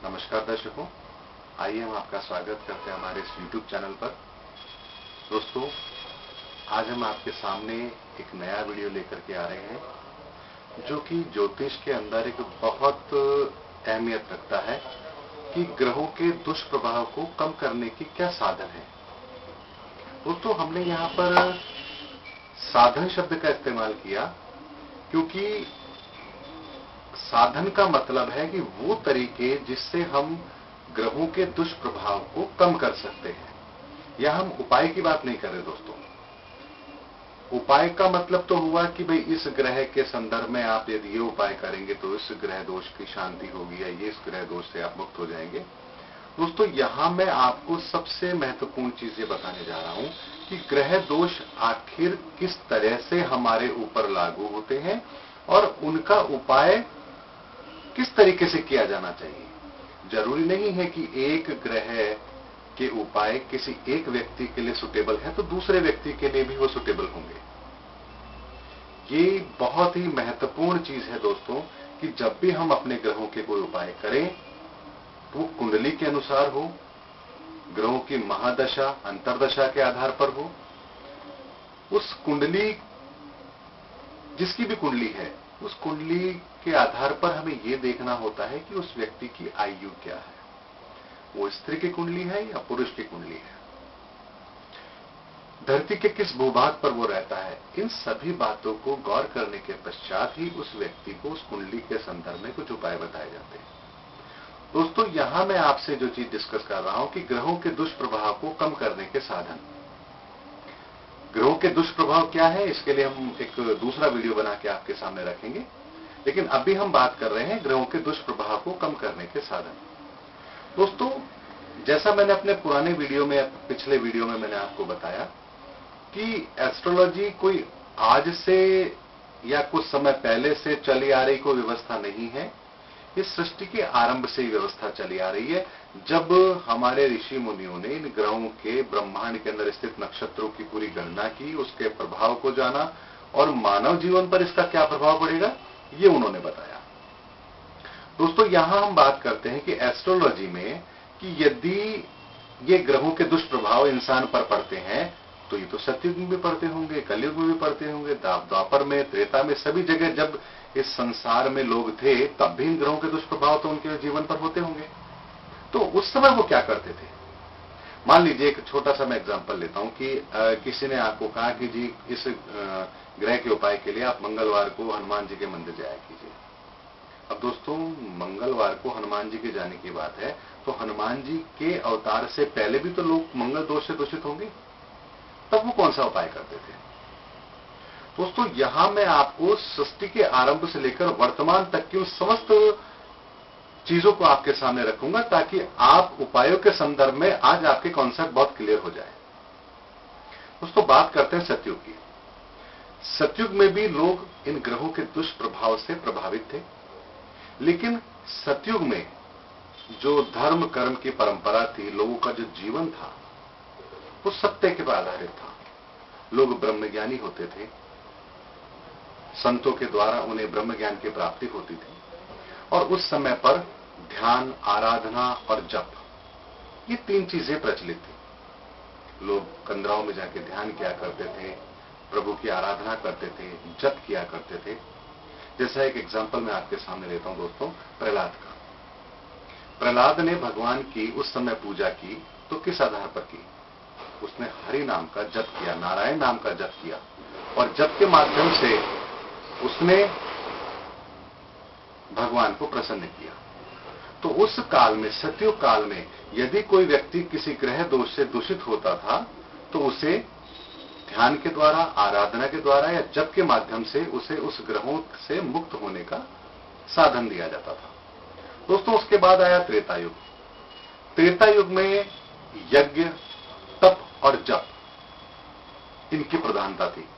नमस्कार दर्शकों, आइए हम आपका स्वागत करते हैं हमारे इस YouTube चैनल पर। दोस्तों, आज हम आपके सामने एक नया वीडियो लेकर के आ रहे हैं जो कि ज्योतिष के अंदर एक बहुत अहमियत रखता है कि ग्रहों के दुष्प्रभाव को कम करने की क्या साधन है। दोस्तों, हमने यहाँ पर साधन शब्द का इस्तेमाल किया क्योंकि साधन का मतलब है कि वो तरीके जिससे हम ग्रहों के दुष्प्रभाव को कम कर सकते हैं। या हम उपाय की बात नहीं कर रहे दोस्तों। उपाय का मतलब तो हुआ कि भाई इस ग्रह के संदर्भ में आप यदि ये उपाय करेंगे तो इस ग्रह दोष की शांति होगी या ये इस ग्रह दोष से आप मुक्त हो जाएंगे। दोस्तों, यहां मैं आपको सबसे महत्वपूर्ण चीज ये बताने जा रहा हूं कि ग्रह दोष आखिर किस तरह से हमारे ऊपर लागू होते हैं और उनका उपाय किस तरीके से किया जाना चाहिए। जरूरी नहीं है कि एक ग्रह के उपाय किसी एक व्यक्ति के लिए सुटेबल है तो दूसरे व्यक्ति के लिए भी वो सुटेबल होंगे। ये बहुत ही महत्वपूर्ण चीज है दोस्तों कि जब भी हम अपने ग्रहों के कोई उपाय करें तो वो कुंडली के अनुसार हो, ग्रहों की महादशा अंतरदशा के आधार पर हो। उस कुंडली, जिसकी भी कुंडली है, उस कुंडली के आधार पर हमें यह देखना होता है कि उस व्यक्ति की आयु क्या है, वो स्त्री की कुंडली है या पुरुष की कुंडली है, धरती के किस भूभाग पर वो रहता है। इन सभी बातों को गौर करने के पश्चात ही उस व्यक्ति को उस कुंडली के संदर्भ में कुछ उपाय बताए जाते हैं। दोस्तों, यहां मैं आपसे जो चीज डिस्कस कर रहा हूं कि ग्रहों के दुष्प्रभाव को कम करने के साधन। ग्रहों के दुष्प्रभाव क्या है, इसके लिए हम एक दूसरा वीडियो बना के आपके सामने रखेंगे, लेकिन अभी हम बात कर रहे हैं ग्रहों के दुष्प्रभाव को कम करने के साधन। दोस्तों, जैसा मैंने अपने पुराने वीडियो में, पिछले वीडियो में मैंने आपको बताया कि एस्ट्रोलॉजी कोई आज से या कुछ समय पहले से चली आ रही कोई व्यवस्था नहीं है। इस सृष्टि के आरंभ से ही व्यवस्था चली आ रही है। जब हमारे ऋषि मुनियों ने इन ग्रहों के ब्रह्मांड के अंदर स्थित नक्षत्रों की पूरी गणना की, उसके प्रभाव को जाना और मानव जीवन पर इसका क्या प्रभाव पड़ेगा ये उन्होंने बताया। दोस्तों, यहां हम बात करते हैं कि एस्ट्रोलॉजी में कि यदि ये ग्रहों के दुष्प्रभाव इंसान पर पड़ते हैं तो ये तो सतयुग में भी पड़ते होंगे, कलयुग में भी पड़ते होंगे, द्वापर में, त्रेता में, सभी जगह जब इस संसार में लोग थे तब भी इन ग्रहों के दुष्प्रभाव तो उनके जीवन पर होते होंगे। तो उस समय वो क्या करते थे। मान लीजिए एक छोटा सा मैं एग्जांपल लेता हूं कि किसी ने आपको कहा कि जी इस ग्रह के उपाय के लिए आप मंगलवार को हनुमान जी के मंदिर जाया कीजिए। अब दोस्तों, मंगलवार को हनुमान जी के जाने की बात है तो हनुमान जी के अवतार से पहले भी तो लोग मंगल दोष से दूषित होंगे, तब वो कौन सा उपाय करते थे। दोस्तों, यहां मैं आपको सृष्टि के आरंभ से लेकर वर्तमान तक की उस समस्त चीजों को आपके सामने रखूंगा ताकि आप उपायों के संदर्भ में आज आपके कॉन्सेप्ट बहुत क्लियर हो जाए। दोस्तों, बात करते हैं सतयुग की। सतयुग में भी लोग इन ग्रहों के दुष्प्रभाव से प्रभावित थे, लेकिन सतयुग में जो धर्म कर्म की परंपरा थी, लोगों का जो जीवन था वो सत्य के पर आधारित था। लोग ब्रह्मज्ञानी होते थे, संतों के द्वारा उन्हें ब्रह्म ज्ञान की प्राप्ति होती थी और उस समय पर ध्यान, आराधना और जप, ये तीन चीजें प्रचलित थी। लोग कंदराओं में जाके ध्यान किया करते थे, प्रभु की आराधना करते थे, जप किया करते थे। जैसा एक एग्जांपल मैं आपके सामने लेता हूं दोस्तों, प्रहलाद का। प्रहलाद ने भगवान की उस समय पूजा की तो किस आधार पर की। उसने हरि नाम का जप किया, नारायण नाम का जप किया और जप के माध्यम से उसने भगवान को प्रसन्न किया। तो उस काल में, सतयुग काल में, यदि कोई व्यक्ति किसी ग्रह दोष से दूषित होता था तो उसे ध्यान के द्वारा, आराधना के द्वारा या जप के माध्यम से उसे उस ग्रहों से मुक्त होने का साधन दिया जाता था। दोस्तों, उसके बाद आया त्रेता युग। त्रेता युग में यज्ञ, तप और जप, इनकी प्रधानता थी।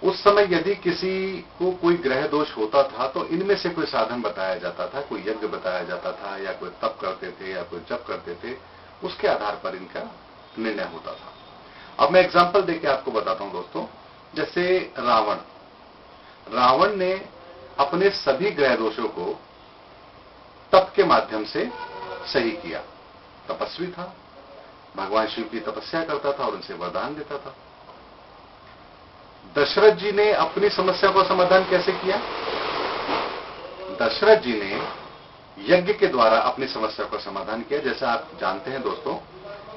उस समय यदि किसी को कोई ग्रह दोष होता था तो इनमें से कोई साधन बताया जाता था, कोई यज्ञ बताया जाता था या कोई तप करते थे या कोई जप करते थे, उसके आधार पर इनका निर्णय होता था। अब मैं एग्जांपल देके आपको बताता हूं दोस्तों। जैसे रावण ने अपने सभी ग्रह दोषों को तप के माध्यम से सही किया। तपस्वी था, भगवान शिव की तपस्या करता था और उनसे वरदान देता था। दशरथ जी ने अपनी समस्या का समाधान कैसे किया? दशरथ जी ने यज्ञ के द्वारा अपनी समस्या का समाधान किया। जैसा आप जानते हैं दोस्तों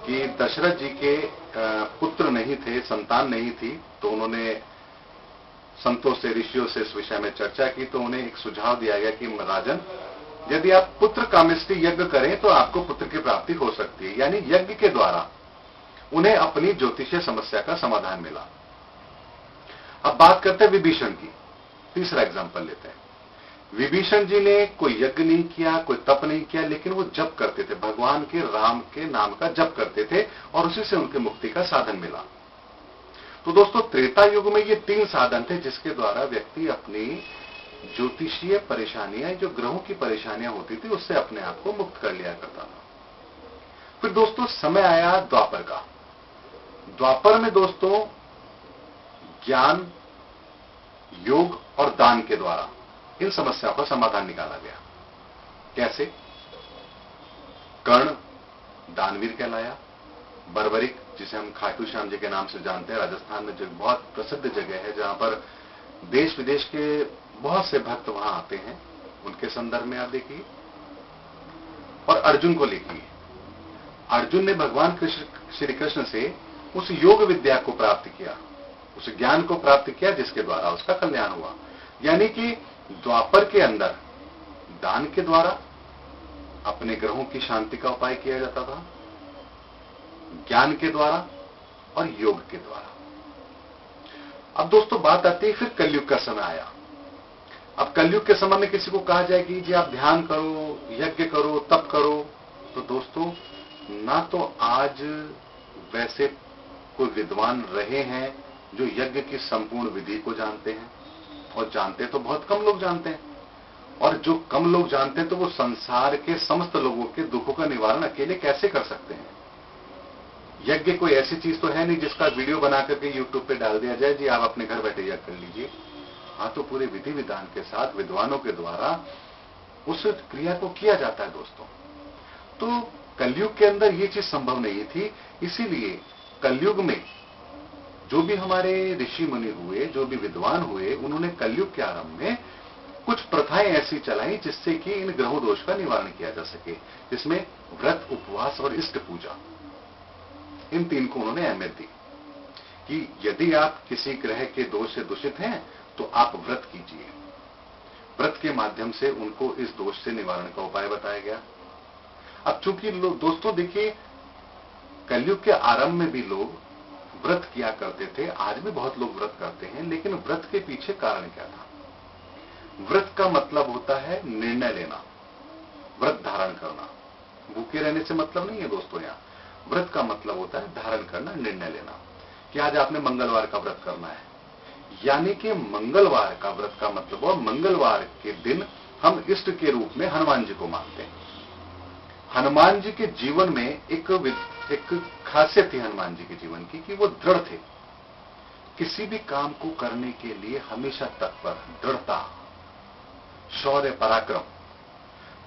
कि दशरथ जी के पुत्र नहीं थे, संतान नहीं थी, तो उन्होंने संतों से, ऋषियों से इस विषय में चर्चा की। तो उन्हें एक सुझाव दिया गया कि राजन, यदि आप पुत्र कामेष्टि यज्ञ करें तो आपको पुत्र की प्राप्ति हो सकती है। यानी यज्ञ के द्वारा उन्हें अपनी ज्योतिषीय समस्या का समाधान मिला। अब बात करते हैं विभीषण की। तीसरा एग्जांपल लेते हैं। विभीषण जी ने कोई यज्ञ नहीं किया, कोई तप नहीं किया, लेकिन वो जप करते थे, भगवान के राम के नाम का जप करते थे और उसी से उनके मुक्ति का साधन मिला। तो दोस्तों, त्रेता युग में ये 3 साधन थे जिसके द्वारा व्यक्ति अपनी ज्योतिषीय परेशानियां, जो ग्रहों की परेशानियां होती थी, उससे अपने आप को मुक्त कर लिया करता था। फिर दोस्तों समय आया द्वापर का। द्वापर में दोस्तों ज्ञान, योग और दान के द्वारा इन समस्याओं का समाधान निकाला गया। कैसे? कर्ण दानवीर कहलाया। बर्बरिक, जिसे हम खाटू श्याम जी के नाम से जानते हैं, राजस्थान में जो बहुत प्रसिद्ध जगह है जहां पर देश विदेश के बहुत से भक्त वहां आते हैं, उनके संदर्भ में आप देखिए। और अर्जुन को लिखिए। अर्जुन ने भगवान श्री कृष्ण से उस योग विद्या को प्राप्त किया, उस ज्ञान को प्राप्त किया जिसके द्वारा उसका कल्याण हुआ। यानी कि द्वापर के अंदर दान के द्वारा अपने ग्रहों की शांति का उपाय किया जाता था, ज्ञान के द्वारा और योग के द्वारा। अब दोस्तों बात आती है, फिर कलयुग का समय आया। अब कलयुग के समय में किसी को कहा जाए कि जी आप ध्यान करो, यज्ञ करो, तप करो, तो दोस्तों ना तो आज वैसे कोई विद्वान रहे हैं जो यज्ञ की संपूर्ण विधि को जानते हैं, और जानते तो बहुत कम लोग जानते हैं, और जो कम लोग जानते हैं तो वो संसार के समस्त लोगों के दुखों का निवारण अकेले कैसे कर सकते हैं। यज्ञ कोई ऐसी चीज तो है नहीं जिसका वीडियो बना करके यूट्यूब पे डाल दिया जाए, जी आप अपने घर बैठे यज्ञ कर लीजिए। हाँ, तो पूरे विधि विधान के साथ विद्वानों के द्वारा उस क्रिया को किया जाता है दोस्तों। तो कलयुग के अंदर ये चीज संभव नहीं थी, इसीलिए कलयुग में जो भी हमारे ऋषि मुनि हुए, जो भी विद्वान हुए, उन्होंने कलयुग के आरंभ में कुछ प्रथाएं ऐसी चलाई जिससे कि इन ग्रहों दोष का निवारण किया जा सके, जिसमें व्रत, उपवास और इष्ट पूजा, इन 3 को उन्होंने अहमियत दी कि यदि आप किसी ग्रह के दोष से दूषित हैं तो आप व्रत कीजिए। व्रत के माध्यम से उनको इस दोष से निवारण का उपाय बताया गया। अब चूंकि दोस्तों देखिए, कलयुग के आरंभ में भी लोग व्रत किया करते थे, आज भी बहुत लोग व्रत करते हैं, लेकिन व्रत के पीछे कारण क्या था? व्रत का मतलब होता है निर्णय लेना, व्रत धारण करना। भूखे रहने से मतलब नहीं है दोस्तों। यहां व्रत का मतलब होता है धारण करना, निर्णय लेना कि आज आपने मंगलवार का व्रत करना है। यानी कि मंगलवार का व्रत का मतलब, और मंगलवार के दिन हम इष्ट के रूप में हनुमान जी को मानते हैं। हनुमान जी के जीवन में एक खासियत थी हनुमान जी के जीवन की कि वो दृढ़ थे, किसी भी काम को करने के लिए हमेशा तत्पर, दृढ़ता, शौर्य, पराक्रम।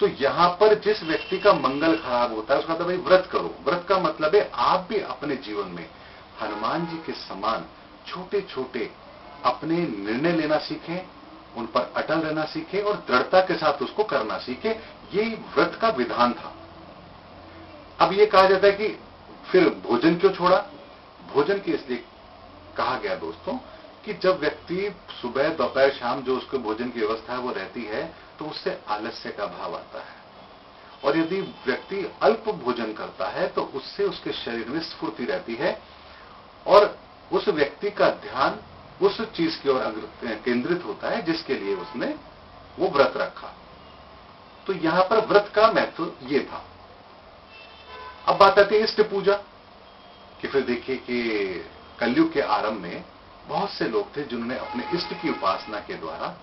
तो यहां पर जिस व्यक्ति का मंगल खराब होता है उसका तो भाई व्रत करो। व्रत का मतलब है आप भी अपने जीवन में हनुमान जी के समान छोटे छोटे अपने निर्णय लेना सीखें, उन पर अटल रहना सीखें और दृढ़ता के साथ उसको करना सीखें। ये व्रत का विधान था। अब ये कहा जाता है कि फिर भोजन क्यों छोड़ा? भोजन के इसलिए कहा गया दोस्तों कि जब व्यक्ति सुबह, दोपहर, शाम जो उसके भोजन की व्यवस्था है वो रहती है तो उससे आलस्य का भाव आता है, और यदि व्यक्ति अल्प भोजन करता है तो उससे उसके शरीर में स्फूर्ति रहती है और उस व्यक्ति का ध्यान उस चीज की ओर केंद्रित होता है जिसके लिए उसने वो व्रत रखा। तो यहां पर व्रत का महत्व ये था। अब बात आती है इष्ट पूजा कि फिर देखिए कि कलयुग के आरंभ में बहुत से लोग थे जिन्होंने अपने इष्ट की उपासना के द्वारा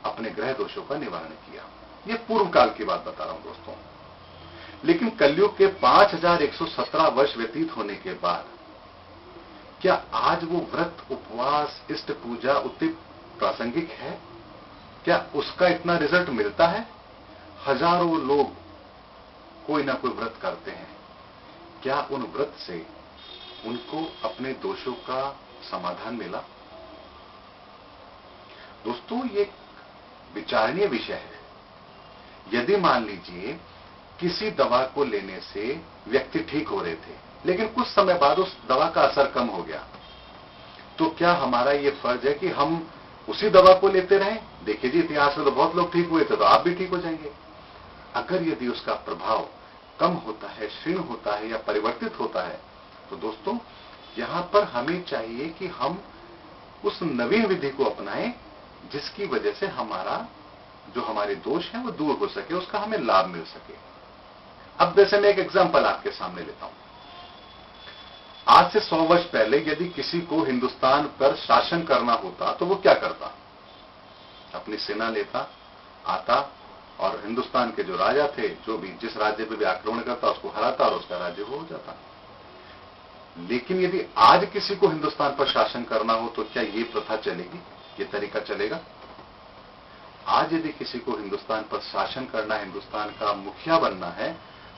अपने ग्रह दोषों का निवारण किया। ये पूर्व काल की बात बता रहा हूं दोस्तों। लेकिन कलयुग के 5117 वर्ष व्यतीत होने के बाद क्या आज वो व्रत, उपवास, इष्ट पूजा उतनी प्रासंगिक है? क्या उसका इतना रिजल्ट मिलता है? हजारों लोग कोई ना कोई व्रत करते हैं, क्या उन व्रत से उनको अपने दोषों का समाधान मिला? दोस्तों, ये विचारणीय विषय है। यदि मान लीजिए किसी दवा को लेने से व्यक्ति ठीक हो रहे थे, लेकिन कुछ समय बाद उस दवा का असर कम हो गया, तो क्या हमारा यह फर्ज है कि हम उसी दवा को लेते रहें? देखिए जी, इतिहास में तो बहुत लोग ठीक हुए थे, तो आप भी ठीक हो जाएंगे। अगर यदि उसका प्रभाव कम होता है, क्षीण होता है या परिवर्तित होता है, तो दोस्तों यहां पर हमें चाहिए कि हम उस नवीन विधि को अपनाएं, जिसकी वजह से जो हमारे दोष हैं वो दूर हो सके, उसका हमें लाभ मिल सके। अब जैसे मैं एक एग्जांपल आपके सामने लेता हूं। आज से 100 वर्ष पहले यदि किसी को हिंदुस्तान पर शासन करना होता तो वो क्या करता? अपनी सेना लेता, आता और हिंदुस्तान के जो राजा थे, जो भी जिस राज्य पे भी आक्रमण करता उसको हराता और उसका राज्य हो जाता। लेकिन यदि आज किसी को हिंदुस्तान पर शासन करना हो तो क्या ये प्रथा चलेगी? ये तरीका चलेगा? आज यदि किसी को हिंदुस्तान पर शासन करना, हिंदुस्तान का मुखिया बनना है,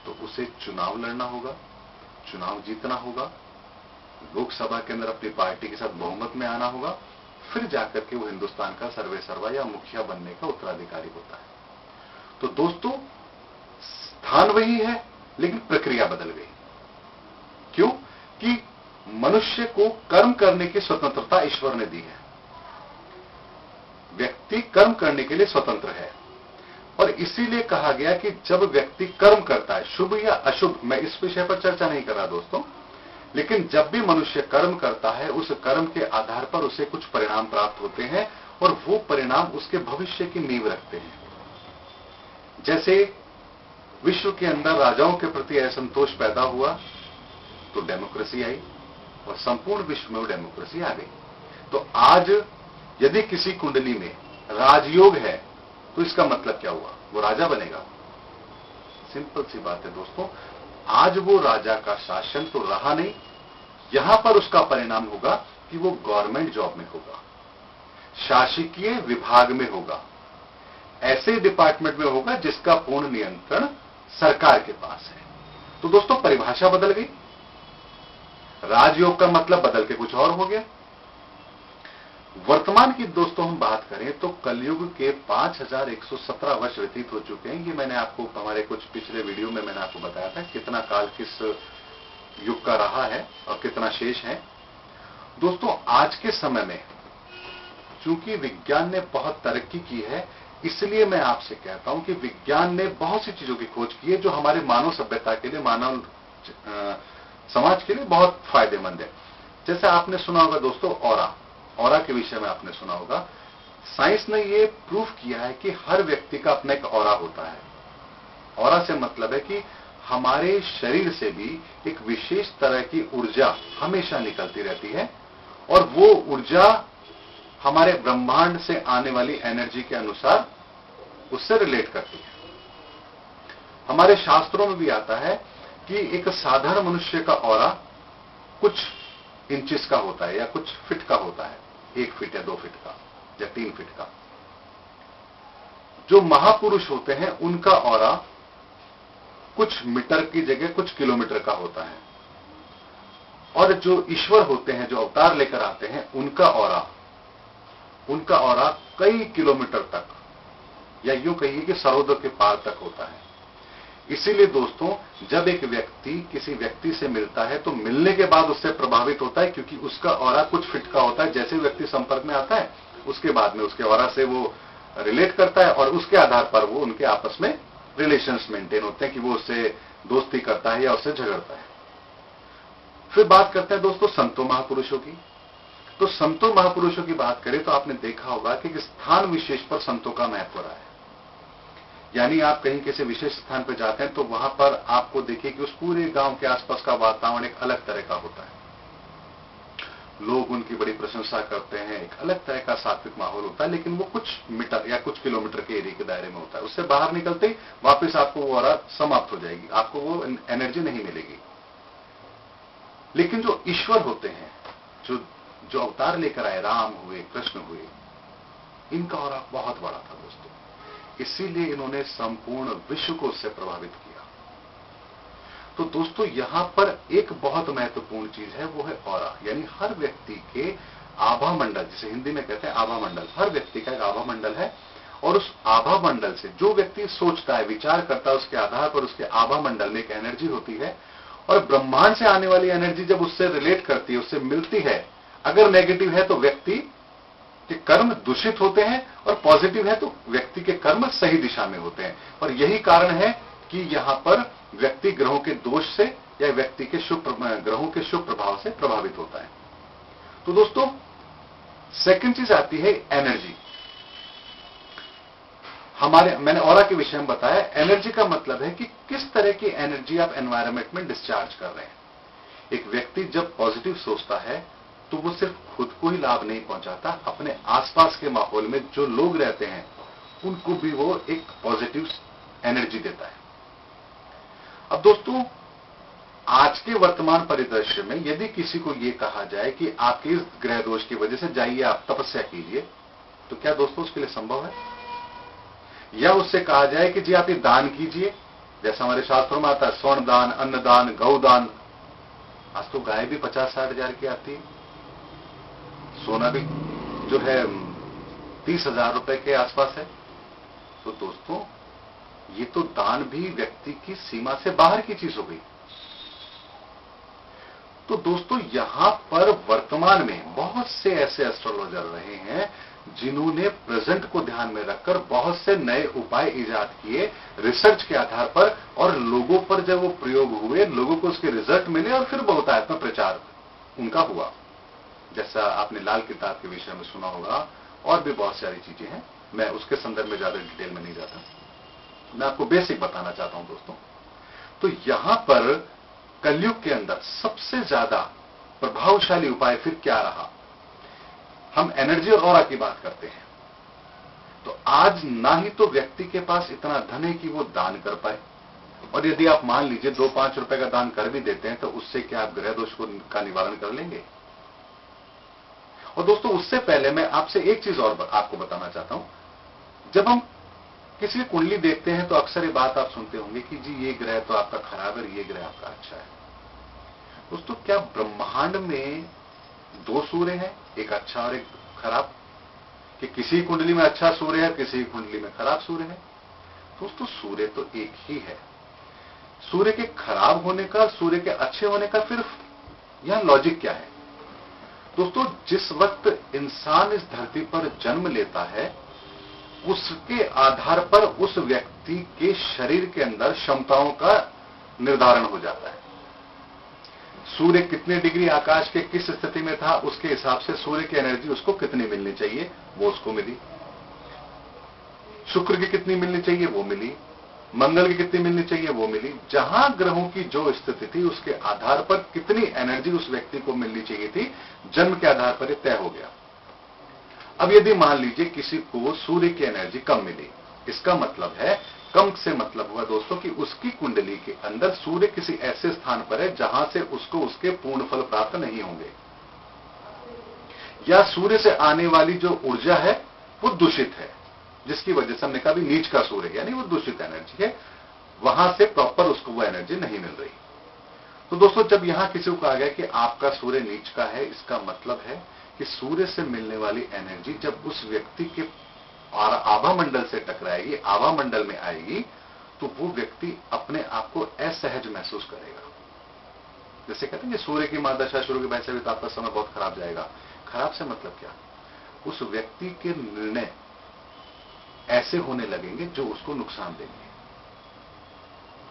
तो उसे चुनाव लड़ना होगा, चुनाव जीतना होगा, लोकसभा के अंदर अपनी पार्टी के साथ बहुमत में आना होगा, फिर जाकर के वो हिंदुस्तान का सर्वेसर्वा या मुखिया बनने का उत्तराधिकारी होता है। तो दोस्तों, स्थान वही है लेकिन प्रक्रिया बदल गई। क्यों? कि मनुष्य को कर्म करने की स्वतंत्रता ईश्वर ने दी है। व्यक्ति कर्म करने के लिए स्वतंत्र है, और इसीलिए कहा गया कि जब व्यक्ति कर्म करता है, शुभ या अशुभ, मैं इस विषय पर चर्चा नहीं कर रहा दोस्तों, लेकिन जब भी मनुष्य कर्म करता है, उस कर्म के आधार पर उसे कुछ परिणाम प्राप्त होते हैं, और वो परिणाम उसके भविष्य की नींव रखते हैं। जैसे विश्व के अंदर राजाओं के प्रति असंतोष पैदा हुआ तो डेमोक्रेसी आई, और संपूर्ण विश्व में वो डेमोक्रेसी आ गई। तो आज यदि किसी कुंडली में राजयोग है तो इसका मतलब क्या हुआ? वो राजा बनेगा। सिंपल सी बात है दोस्तों, आज वो राजा का शासन तो रहा नहीं, यहां पर उसका परिणाम होगा कि वो गवर्नमेंट जॉब में होगा, शासकीय विभाग में होगा, ऐसे डिपार्टमेंट में होगा जिसका पूर्ण नियंत्रण सरकार के पास है। तो दोस्तों, परिभाषा बदल गई, राजयोग का मतलब बदल के कुछ और हो गया। वर्तमान की दोस्तों हम बात करें तो कलयुग के 5117 वर्ष व्यतीत हो चुके हैं। ये मैंने आपको हमारे कुछ पिछले वीडियो में मैंने आपको बताया था कितना काल किस युग का रहा है और कितना शेष है। दोस्तों, आज के समय में चूंकि विज्ञान ने बहुत तरक्की की है, इसलिए मैं आपसे कहता हूं कि विज्ञान ने बहुत सी चीजों की खोज की है जो हमारे मानव सभ्यता के लिए, मानव समाज के लिए बहुत फायदेमंद है। जैसे आपने सुना होगा दोस्तों, ऑरा के विषय में आपने सुना होगा। साइंस ने यह प्रूफ किया है कि हर व्यक्ति का अपना एक ऑरा होता है। ऑरा से मतलब है कि हमारे शरीर से भी एक विशेष तरह की ऊर्जा हमेशा निकलती रहती है, और वो ऊर्जा हमारे ब्रह्मांड से आने वाली एनर्जी के अनुसार उससे रिलेट करती है। हमारे शास्त्रों में भी आता है कि एक साधारण मनुष्य का ऑरा कुछ इंचेस का होता है या कुछ फीट का होता है, 1 फीट या 2 फीट का या 3 फीट का। जो महापुरुष होते हैं उनका ऑरा कुछ मीटर की जगह कुछ किलोमीटर का होता है, और जो ईश्वर होते हैं, जो अवतार लेकर आते हैं, उनका ऑरा कई किलोमीटर तक, या यूं कहिए कि सरोवर के पार तक होता है। इसीलिए दोस्तों, जब एक व्यक्ति किसी व्यक्ति से मिलता है तो मिलने के बाद उससे प्रभावित होता है, क्योंकि उसका ऑरा कुछ फिट का होता है। जैसे व्यक्ति संपर्क में आता है, उसके बाद में उसके ऑरा से वो रिलेट करता है, और उसके आधार पर वो उनके आपस में रिलेशंस मेंटेन होते हैं कि वो उससे दोस्ती करता है या उससे झगड़ता है। फिर बात करते हैं दोस्तों संतों महापुरुषों की। तो संतों महापुरुषों की बात करें तो आपने देखा होगा कि स्थान विशेष पर संतों का महत्व रहा है। यानी आप कहीं किसी विशेष स्थान पर जाते हैं तो वहां पर आपको देखिए कि उस पूरे गांव के आसपास का वातावरण एक अलग तरह का होता है। लोग उनकी बड़ी प्रशंसा करते हैं, एक अलग तरह का सात्विक माहौल होता है, लेकिन वो कुछ मीटर या कुछ किलोमीटर के एरिया के दायरे में होता है। उससे बाहर निकलते ही वापस आपको वो ऑरा समाप्त हो जाएगी, आपको वो एनर्जी नहीं मिलेगी। लेकिन जो ईश्वर होते हैं, जो अवतार लेकर आए, राम हुए, कृष्ण हुए, इनका ऑरा बहुत बड़ा था दोस्तों। इसीलिए इन्होंने संपूर्ण विश्व को उससे प्रभावित किया। तो दोस्तों यहां पर एक बहुत महत्वपूर्ण चीज है, वो है ऑरा, यानी हर व्यक्ति के आभा मंडल, जिसे हिंदी में कहते हैं आभा मंडल। हर व्यक्ति का एक आभा मंडल है और उस आभा मंडल से जो व्यक्ति सोचता है, विचार करता है, उसके आधार पर उसके आभा मंडल में एक एनर्जी होती है और ब्रह्मांड से आने वाली एनर्जी जब उससे रिलेट करती है, उससे मिलती है, अगर नेगेटिव है तो व्यक्ति के कर्म दूषित होते हैं और पॉजिटिव है तो व्यक्ति के कर्म सही दिशा में होते हैं। और यही कारण है कि यहां पर व्यक्ति ग्रहों के दोष से या व्यक्ति के ग्रहों के शुभ प्रभाव से प्रभावित होता है। तो दोस्तों सेकंड चीज आती है एनर्जी। मैंने ऑरा के विषय में बताया, एनर्जी का मतलब है कि किस तरह की एनर्जी आप एनवायरनमेंट में डिस्चार्ज कर रहे हैं। एक व्यक्ति जब पॉजिटिव सोचता है तो वो सिर्फ खुद को ही लाभ नहीं पहुंचाता, अपने आसपास के माहौल में जो लोग रहते हैं उनको भी वो एक पॉजिटिव एनर्जी देता है। अब दोस्तों आज के वर्तमान परिदृश्य में यदि किसी को यह कहा जाए कि आपके इस ग्रह दोष की वजह से जाइए आप तपस्या कीजिए, तो क्या दोस्तों उसके लिए संभव है? या उससे कहा जाए कि जी आप ये दान कीजिए, जैसा हमारे शास्त्रों में आता है स्वर्ण दान, अन्न दान, गौ दान। आज तो गाय भी 50-60 हजार की आती है, सोना भी जो है 30,000 रुपए के आसपास है। तो दोस्तों ये तो दान भी व्यक्ति की सीमा से बाहर की चीज हो गई। तो दोस्तों यहां पर वर्तमान में बहुत से ऐसे एस्ट्रोलॉजर रहे हैं जिन्होंने प्रेजेंट को ध्यान में रखकर बहुत से नए उपाय इजाद किए रिसर्च के आधार पर, और लोगों पर जब वो प्रयोग हुए, लोगों को उसके रिजल्ट मिले और फिर बहुतायत में प्रचार उनका हुआ। जैसा आपने लाल किताब के विषय में सुना होगा, और भी बहुत सारी चीजें हैं, मैं उसके संदर्भ में ज्यादा डिटेल में नहीं जाता, मैं आपको बेसिक बताना चाहता हूं दोस्तों। तो यहां पर कलयुग के अंदर सबसे ज्यादा प्रभावशाली उपाय फिर क्या रहा? हम एनर्जी और ऑरा की बात करते हैं, तो आज ना ही तो व्यक्ति के पास इतना धन है कि वो दान कर पाए, और यदि आप मान लीजिए 2-5 रुपए का दान कर भी देते हैं तो उससे क्या आप ग्रह दोष का निवारण कर लेंगे? और दोस्तों उससे पहले मैं आपसे एक चीज और आपको बताना चाहता हूं। जब हम किसी की कुंडली देखते हैं तो अक्सर ये बात आप सुनते होंगे कि जी ये ग्रह तो आपका खराब है, ये ग्रह आपका अच्छा है। दोस्तों क्या ब्रह्मांड में 2 सूर्य हैं, एक अच्छा और एक खराब? कि किसी कुंडली में अच्छा सूर्य है, किसी कुंडली में खराब सूर्य है? दोस्तों सूर्य तो एक ही है। सूर्य के खराब होने का, सूर्य के अच्छे होने का फिर यहां लॉजिक क्या है? दोस्तों जिस वक्त इंसान इस धरती पर जन्म लेता है उसके आधार पर उस व्यक्ति के शरीर के अंदर क्षमताओं का निर्धारण हो जाता है। सूर्य कितने डिग्री आकाश के किस स्थिति में था, उसके हिसाब से सूर्य की एनर्जी उसको कितनी मिलनी चाहिए वो उसको मिली। शुक्र की कितनी मिलनी चाहिए वो मिली, मंगल की कितनी मिलनी चाहिए वो मिली। जहां ग्रहों की जो स्थिति थी उसके आधार पर कितनी एनर्जी उस व्यक्ति को मिलनी चाहिए थी, जन्म के आधार पर यह तय हो गया। अब यदि मान लीजिए किसी को सूर्य की एनर्जी कम मिली, इसका मतलब है, कम से मतलब हुआ दोस्तों कि उसकी कुंडली के अंदर सूर्य किसी ऐसे स्थान पर है जहां से उसको उसके पूर्ण फल प्राप्त नहीं होंगे, या सूर्य से आने वाली जो ऊर्जा है वो दूषित है, जिसकी वजह से हमने कहा भी नीच का सूर्य, यानी वो दूषित एनर्जी है, वहां से प्रॉपर उसको वो एनर्जी नहीं मिल रही। तो दोस्तों जब यहां किसी को कहा गया कि आपका सूर्य नीच का है, इसका मतलब है कि सूर्य से मिलने वाली एनर्जी जब उस व्यक्ति के आभा मंडल से टकराएगी, आभा मंडल में आएगी, तो वो व्यक्ति अपने आप को असहज महसूस करेगा। जैसे कहते हैं कि सूर्य की महादशा शुरू के वैसे भी तो आपका समय बहुत खराब जाएगा। खराब से मतलब क्या? उस व्यक्ति के निर्णय ऐसे होने लगेंगे जो उसको नुकसान देंगे।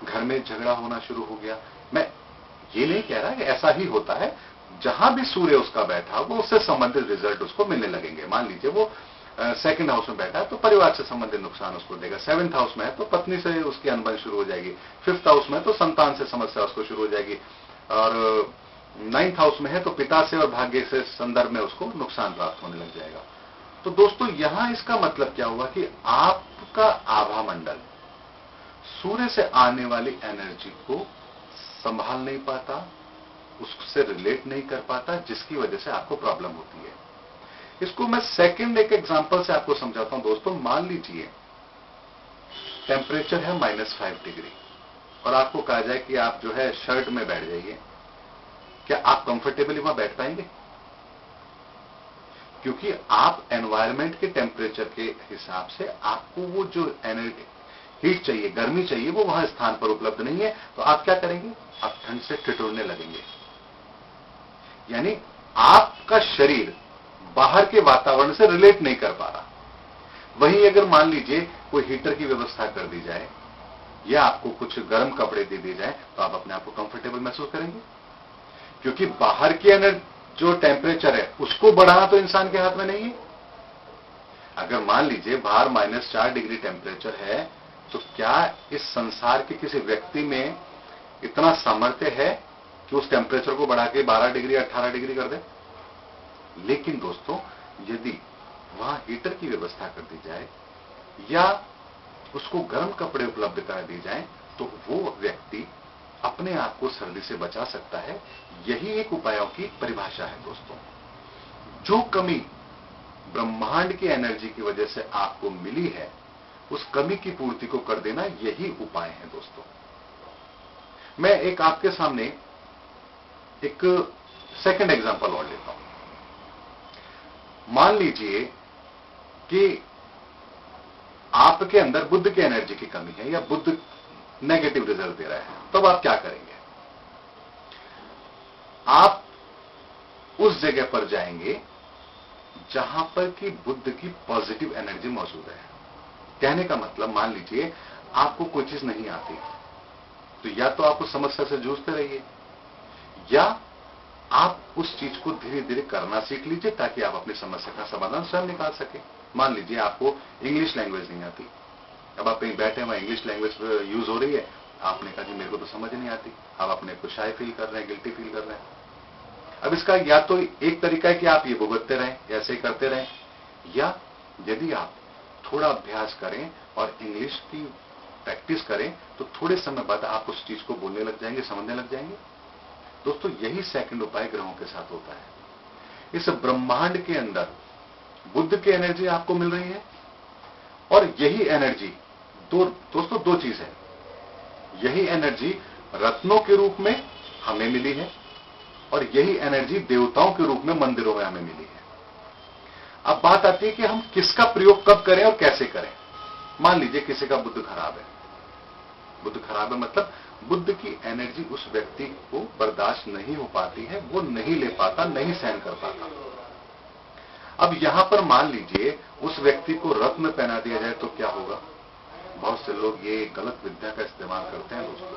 घर में झगड़ा होना शुरू हो गया। मैं ये नहीं कह रहा कि ऐसा ही होता है, जहां भी सूर्य उसका बैठा वो उससे संबंधित रिजल्ट उसको मिलने लगेंगे। मान लीजिए वो 2nd हाउस में बैठा है तो परिवार से संबंधित नुकसान उसको देगा। 7th हाउस में है तो पत्नी से उसकी अनबन शुरू हो जाएगी। 5th हाउस में तो संतान से समस्या उसको शुरू हो जाएगी, और 9th हाउस में है तो पिता से और भाग्य से संदर्भ में उसको नुकसान प्राप्त होने लग जाएगा। तो दोस्तों यहां इसका मतलब क्या हुआ कि आपका आभा मंडल सूर्य से आने वाली एनर्जी को संभाल नहीं पाता, उससे रिलेट नहीं कर पाता, जिसकी वजह से आपको प्रॉब्लम होती है। इसको मैं सेकंड एक एग्जांपल से आपको समझाता हूं दोस्तों। मान लीजिए टेम्परेचर है -5 डिग्री और आपको कहा जाए कि आप जो है शर्ट में बैठ जाइए, क्या आप कंफर्टेबली वहां बैठ पाएंगे? क्योंकि आप एनवायरनमेंट के टेम्परेचर के हिसाब से आपको वो जो एनर्जी हीट चाहिए, गर्मी चाहिए, वो वहां स्थान पर उपलब्ध नहीं है। तो आप क्या करेंगे? आप ठंड से ठिठुरने लगेंगे। यानी आपका शरीर बाहर के वातावरण से रिलेट नहीं कर पा रहा। वहीं अगर मान लीजिए कोई हीटर की व्यवस्था कर दी जाए या आपको कुछ गर्म कपड़े दे दिए जाए, तो आप अपने आप को कंफर्टेबल महसूस करेंगे। क्योंकि बाहर की एनर्जी जो टेम्परेचर है उसको बढ़ाना तो इंसान के हाथ में नहीं है। अगर मान लीजिए बाहर -4 डिग्री टेम्परेचर है, तो क्या इस संसार के किसी व्यक्ति में इतना सामर्थ्य है कि उस टेम्परेचर को बढ़ा के 12 डिग्री 18 डिग्री कर दे? लेकिन दोस्तों, यदि वहां हीटर की व्यवस्था कर दी जाए या उसको गर्म कपड़े उपलब्ध करा दी जाए, तो वो व्यक्ति अपने आप को सर्दी से बचा सकता है। यही एक उपायों की परिभाषा है दोस्तों। जो कमी ब्रह्मांड की एनर्जी की वजह से आपको मिली है, उस कमी की पूर्ति को कर देना, यही उपाय है दोस्तों। मैं एक आपके सामने एक सेकंड एग्जांपल और लेता हूं। मान लीजिए कि आपके अंदर बुद्ध की एनर्जी की कमी है या बुद्ध नेगेटिव रिजल्ट दे रहा है, तब आप क्या करेंगे? आप उस जगह पर जाएंगे जहां पर कि बुद्ध की पॉजिटिव एनर्जी मौजूद है। कहने का मतलब, मान लीजिए आपको कोई चीज नहीं आती, तो या तो आप उस समस्या से जूझते रहिए या आप उस चीज को धीरे धीरे करना सीख लीजिए ताकि आप अपनी समस्या का समाधान स्वयं निकाल सके। मान लीजिए आपको इंग्लिश लैंग्वेज नहीं आती, अब आप कहीं बैठे हुए इंग्लिश लैंग्वेज यूज हो रही है, आपने कहा कि मेरे को तो समझ नहीं आती। आप अपने को शाय फील कर रहे हैं, गिल्टी फील कर रहे हैं। अब इसका या तो एक तरीका है कि आप ये भुगतते रहें, ऐसे ही करते रहें, या यदि आप थोड़ा अभ्यास करें और इंग्लिश की प्रैक्टिस करें, तो थोड़े समय बाद आप उस चीज को बोलने लग जाएंगे, समझने लग जाएंगे। दोस्तों, यही सेकंड उपाय ग्रहों के साथ होता है। इस ब्रह्मांड के अंदर बुद्ध की एनर्जी आपको मिल रही है और यही एनर्जी दोस्तों दो चीज है। यही एनर्जी रत्नों के रूप में हमें मिली है और यही एनर्जी देवताओं के रूप में मंदिरों में हमें मिली है। अब बात आती है कि हम किसका प्रयोग कब करें और कैसे करें। मान लीजिए किसी का बुद्ध खराब है। बुद्ध खराब है मतलब बुद्ध की एनर्जी उस व्यक्ति को बर्दाश्त नहीं हो पाती है, वो नहीं ले पाता, नहीं सहन कर पाता। अब यहां पर मान लीजिए उस व्यक्ति को रत्न पहना दिया जाए तो क्या होगा? बहुत से लोग ये गलत विद्या का इस्तेमाल करते हैं दोस्तों।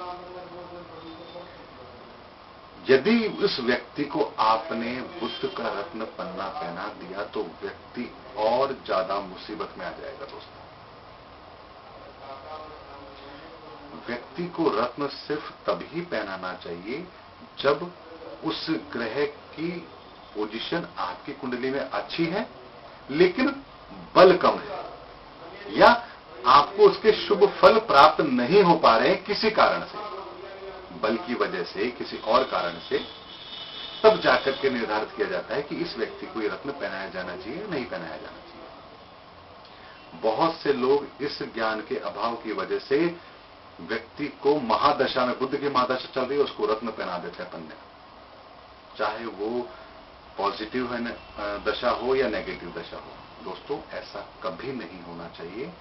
यदि उस व्यक्ति को आपने बुद्ध का रत्न पन्ना पहना दिया तो व्यक्ति और ज्यादा मुसीबत में आ जाएगा दोस्तों। व्यक्ति को रत्न सिर्फ तभी पहनाना चाहिए जब उस ग्रह की पोजीशन आपकी कुंडली में अच्छी है लेकिन बल कम है, या आपको उसके शुभ फल प्राप्त नहीं हो पा रहे हैं किसी कारण से, बल की वजह से, किसी और कारण से, तब जाकर के निर्धारित किया जाता है कि इस व्यक्ति को ये रत्न पहनाया जाना चाहिए, नहीं पहनाया जाना चाहिए। बहुत से लोग इस ज्ञान के अभाव की वजह से व्यक्ति को महादशा में, बुद्ध की महादशा चल रही है, उसको रत्न पहना देते हैं पन्ने, चाहे वो पॉजिटिव दशा हो या नेगेटिव दशा हो। दोस्तों, ऐसा कभी नहीं होना चाहिए।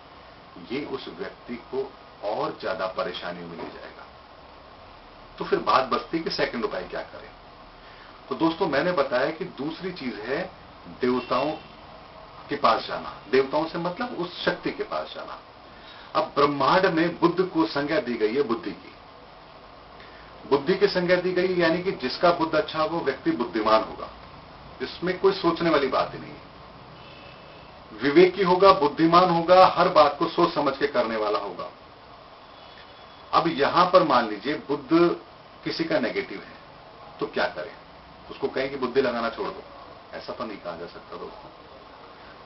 ये उस व्यक्ति को और ज्यादा परेशानी में ले जाएगा। तो फिर बात बचती कि सेकंड उपाय क्या करें। तो दोस्तों, मैंने बताया कि दूसरी चीज है देवताओं के पास जाना। देवताओं से मतलब उस शक्ति के पास जाना। अब ब्रह्मांड में बुद्ध को संज्ञा दी गई है बुद्धि की। बुद्धि की संज्ञा दी गई यानी कि जिसका बुद्ध अच्छा वो व्यक्ति बुद्धिमान होगा, इसमें कोई सोचने वाली बात ही नहीं है। विवेकी होगा, बुद्धिमान होगा, हर बात को सोच समझ के करने वाला होगा। अब यहां पर मान लीजिए बुद्ध किसी का नेगेटिव है, तो क्या करें? उसको कहें कि बुद्धि लगाना छोड़ दो, ऐसा तो नहीं कहा जा सकता दोस्तों।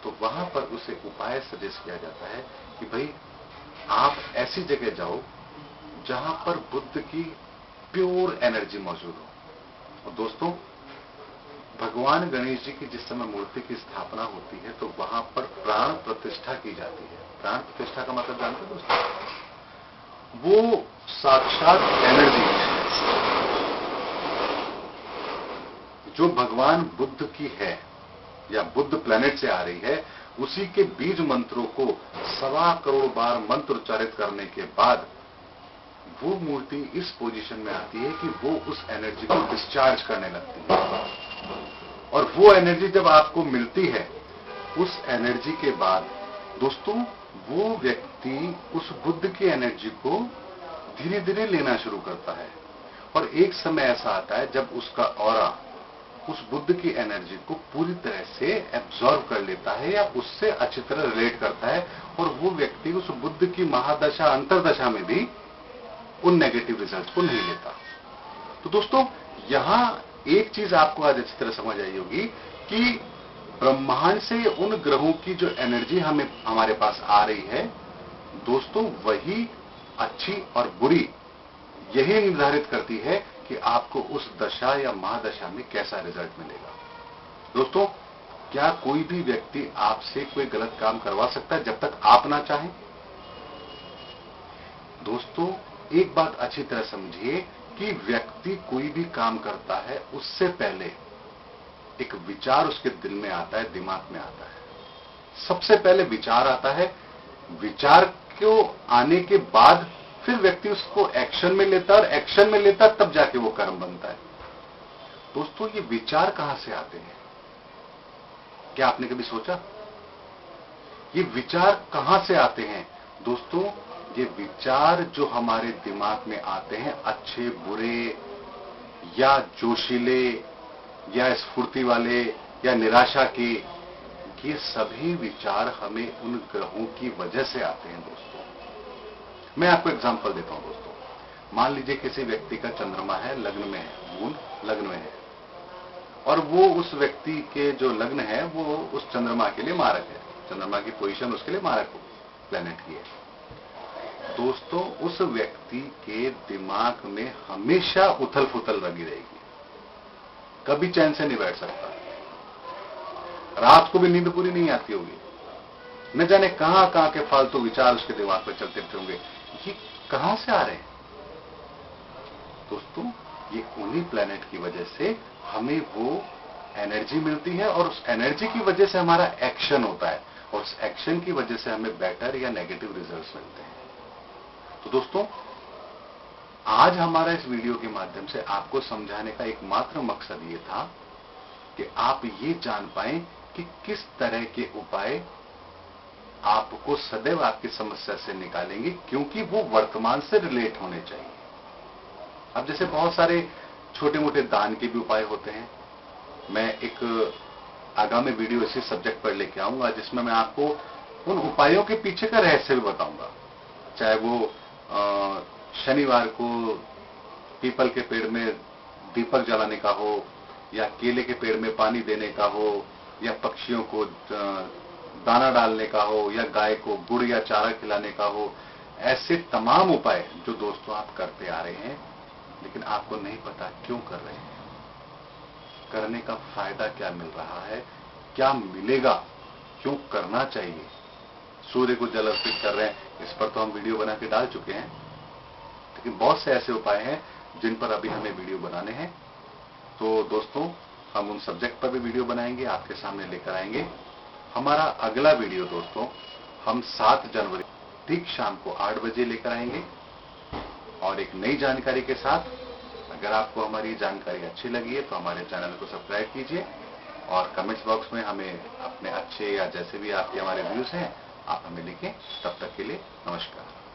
तो वहां पर उसे उपाय सजेस्ट किया जाता है कि भाई आप ऐसी जगह जाओ जहां पर बुद्ध की प्योर एनर्जी मौजूद हो। और दोस्तों, भगवान गणेश जी की जिस समय मूर्ति की स्थापना होती है तो वहां पर प्राण प्रतिष्ठा की जाती है। प्राण प्रतिष्ठा का मतलब जानते हो दोस्तों? वो साक्षात एनर्जी जो भगवान बुद्ध की है या बुद्ध प्लेनेट से आ रही है, उसी के बीज मंत्रों को 1.25 करोड़ बार मंत्र उच्चारित करने के बाद वो मूर्ति इस पोजीशन में आती है कि वो उस एनर्जी को डिस्चार्ज करने लगती है। और वो एनर्जी जब आपको मिलती है, उस एनर्जी के बाद दोस्तों वो व्यक्ति उस बुद्ध की एनर्जी को धीरे धीरे लेना शुरू करता है। और एक समय ऐसा आता है जब उसका ऑरा उस बुद्ध की एनर्जी को पूरी तरह से एब्जॉर्ब कर लेता है या उससे अच्छी तरह रिलेट करता है, और वो व्यक्ति उस बुद्ध की महादशा अंतरदशा में भी उन नेगेटिव रिजल्ट को नहीं लेता। तो दोस्तों यहां एक चीज आपको आज अच्छी तरह समझ आई होगी कि ब्रह्मांड से उन ग्रहों की जो एनर्जी हमारे पास आ रही है दोस्तों, वही अच्छी और बुरी यही निर्धारित करती है कि आपको उस दशा या महादशा में कैसा रिजल्ट मिलेगा। दोस्तों क्या कोई भी व्यक्ति आपसे कोई गलत काम करवा सकता है जब तक आप ना चाहें? दोस्तों एक बात अच्छी तरह समझिए कि व्यक्ति कोई भी काम करता है उससे पहले एक विचार उसके दिल में आता है, दिमाग में आता है। सबसे पहले विचार आता है, विचार को आने के बाद फिर व्यक्ति उसको एक्शन में लेता है, और एक्शन में लेता तब जाके वो कर्म बनता है। दोस्तों ये विचार कहां से आते हैं? क्या आपने कभी सोचा? ये विचार कहां से आते हैं? दोस्तों ये विचार जो हमारे दिमाग में आते हैं, अच्छे बुरे या जोशीले या स्फूर्ति वाले या निराशा के, ये सभी विचार हमें उन ग्रहों की वजह से आते हैं। दोस्तों मैं आपको एग्जांपल देता हूं। दोस्तों मान लीजिए किसी व्यक्ति का चंद्रमा है, लग्न में है, मून लग्न में है, और वो उस व्यक्ति के जो लग्न है वो उस चंद्रमा के लिए मारक है। चंद्रमा की पोजीशन उसके लिए मारक हो प्लेनेट की है। दोस्तों उस व्यक्ति के दिमाग में हमेशा उथल पुथल लगी रहेगी, कभी चैन से नहीं बैठ सकता, रात को भी नींद पूरी नहीं आती होगी, न जाने कहां कहां के फालतू विचार उसके दिमाग पर चलते रहते होंगे। ये कहां से आ रहे हैं? दोस्तों ये उन्हीं प्लेनेट की वजह से हमें वो एनर्जी मिलती है, और उस एनर्जी की वजह से हमारा एक्शन होता है, और उस एक्शन की वजह से हमें बेटर या नेगेटिव रिजल्ट्स मिलते हैं। तो दोस्तों आज हमारा इस वीडियो के माध्यम से आपको समझाने का एकमात्र मकसद ये था कि आप ये जान पाएं कि किस तरह के उपाय आपको सदैव आपकी समस्या से निकालेंगे, क्योंकि वो वर्तमान से रिलेट होने चाहिए। अब जैसे बहुत सारे छोटे मोटे दान के भी उपाय होते हैं, मैं एक आगामी वीडियो इसी सब्जेक्ट पर लेके आऊंगा जिसमें मैं आपको उन उपायों के पीछे का रहस्य भी बताऊंगा। चाहे वो शनिवार को पीपल के पेड़ में दीपक जलाने का हो, या केले के पेड़ में पानी देने का हो, या पक्षियों को दाना डालने का हो, या गाय को गुड़ या चारा खिलाने का हो। ऐसे तमाम उपाय जो दोस्तों आप करते आ रहे हैं, लेकिन आपको नहीं पता क्यों कर रहे हैं, करने का फायदा क्या मिल रहा है, क्या मिलेगा, क्यों करना चाहिए, सूर्य को जल अर्पित कर रहे हैं, इस पर तो हम वीडियो बना के डाल चुके हैं, लेकिन बहुत से ऐसे उपाय हैं जिन पर अभी हमें वीडियो बनाने हैं। तो दोस्तों हम उन सब्जेक्ट पर भी वीडियो बनाएंगे, आपके सामने लेकर आएंगे। हमारा अगला वीडियो दोस्तों हम 7 जनवरी ठीक शाम को 8 बजे लेकर आएंगे, और एक नई जानकारी के साथ। अगर आपको हमारी जानकारी अच्छी लगी है तो हमारे चैनल को सब्सक्राइब कीजिए, और कमेंट्स बॉक्स में हमें अपने अच्छे या जैसे भी आपके हमारे व्यूज हैं आप हमें लिखें। तब तक के लिए नमस्कार।